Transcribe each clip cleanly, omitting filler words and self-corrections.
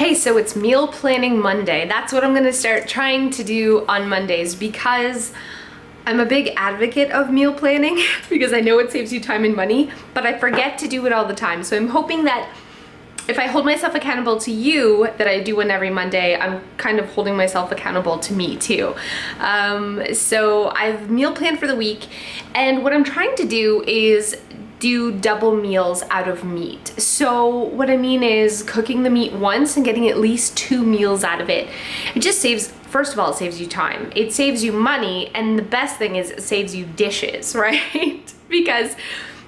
Hey, so it's Meal Planning Monday. That's what I'm gonna start trying to do on Mondays because I'm a big advocate of meal planning because I know it saves you time and money, but I forget to do it all the time. So I'm hoping that if I hold myself accountable to you, that I do one every Monday, I'm kind of holding myself accountable to me too. So I've meal planned for the week, and what I'm trying to do is do double meals out of meat. So what I mean is cooking the meat once and getting at least 2 meals out of it. It just saves, first of all, it saves you time. It saves you money, and the best thing is it saves you dishes, right? Because,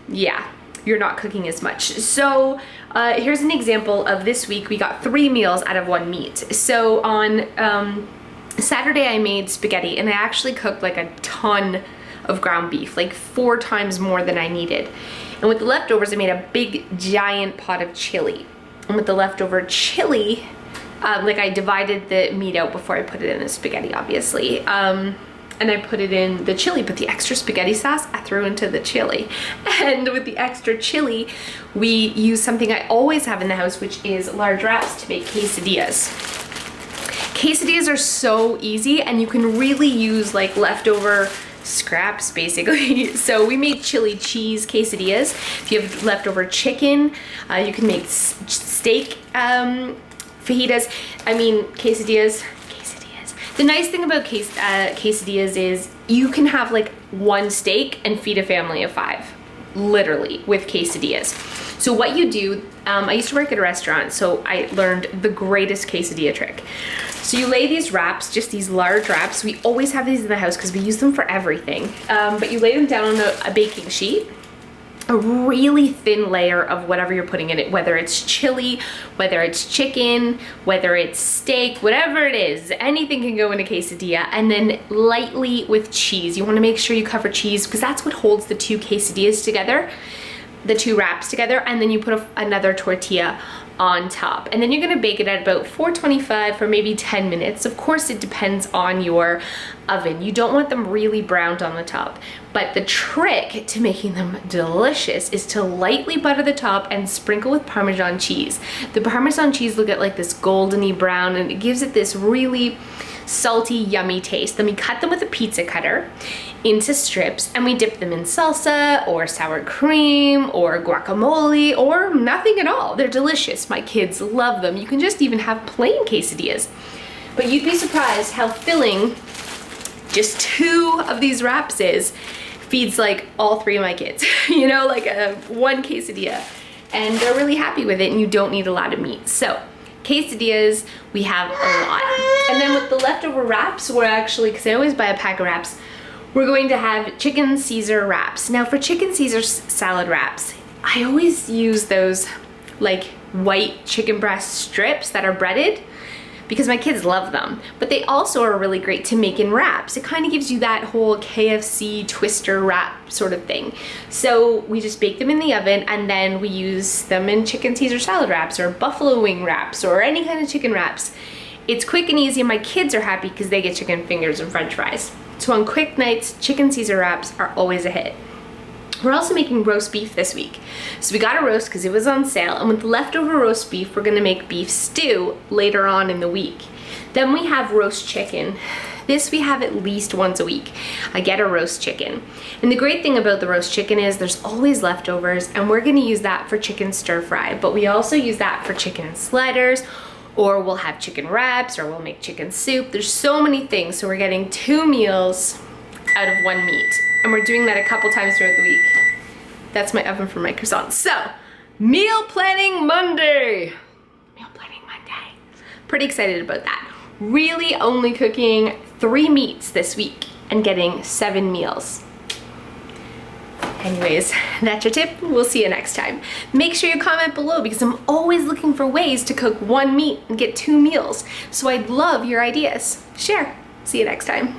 yeah, you're not cooking as much. So here's an example of this week. We got 3 meals out of 1 meat. So on Saturday I made spaghetti, and I actually cooked like a ton of ground beef, like 4 times more than I needed. And with the leftovers, I made a big giant pot of chili. And with the leftover chili, like I divided the meat out before I put it in the spaghetti, obviously. And I put it in the chili, but the extra spaghetti sauce I threw into the chili. And with the extra chili, we use something I always have in the house, which is large wraps to make quesadillas. Quesadillas are so easy, and you can really use like leftover scraps basically. So we made chili cheese quesadillas. If you have leftover chicken, you can make steak fajitas. I mean quesadillas. The nice thing about quesadillas is you can have like 1 steak and feed a family of 5, literally, with quesadillas. So what you do, I used to work at a restaurant, so I learned the greatest quesadilla trick. So you lay these wraps, just these large wraps. We always have these in the house because we use them for everything. But you lay them down on a baking sheet, a really thin layer of whatever you're putting in it, whether it's chili, whether it's chicken, whether it's steak, whatever it is, anything can go in a quesadilla, and then lightly with cheese. You wanna make sure you cover cheese because that's what holds the 2 quesadillas together, the 2 wraps together, and then you put another tortilla on top. And then you're gonna bake it at about 425 for maybe 10 minutes. Of course, it depends on your oven. You don't want them really browned on the top. But the trick to making them delicious is to lightly butter the top and sprinkle with Parmesan cheese. The Parmesan cheese will get like this goldeny brown, and it gives it this really salty, yummy taste. Then we cut them with a pizza cutter into strips, and we dip them in salsa or sour cream or guacamole or nothing at all. They're delicious. My kids love them. You can just even have plain quesadillas. But you'd be surprised how filling just 2 of these wraps feeds like all 3 of my kids. You know, like 1 quesadilla. And they're really happy with it, and you don't need a lot of meat. So quesadillas, we have a lot. And then with the leftover wraps, we're actually, because I always buy a pack of wraps, we're going to have chicken Caesar wraps. Now for chicken Caesar salad wraps, I always use those like white chicken breast strips that are breaded because my kids love them. But they also are really great to make in wraps. It kind of gives you that whole KFC twister wrap sort of thing. So we just bake them in the oven, and then we use them in chicken Caesar salad wraps or buffalo wing wraps or any kind of chicken wraps. It's quick and easy, and my kids are happy because they get chicken fingers and french fries. So on quick nights, chicken Caesar wraps are always a hit. We're also making roast beef this week. So we got a roast because it was on sale, and with the leftover roast beef, we're gonna make beef stew later on in the week. Then we have roast chicken. This we have at least once a week. I get a roast chicken. And the great thing about the roast chicken is there's always leftovers, and we're gonna use that for chicken stir fry, but we also use that for chicken sliders, or we'll have chicken wraps, or we'll make chicken soup. There's so many things, so we're getting 2 meals out of 1 meat. And we're doing that a couple times throughout the week. That's my oven for my croissants. So, Meal Planning Monday. Meal Planning Monday. Pretty excited about that. Really only cooking 3 meats this week and getting 7 meals. Anyways, that's your tip. We'll see you next time. Make sure you comment below because I'm always looking for ways to cook 1 meat and get 2 meals. So I'd love your ideas. Share. See you next time.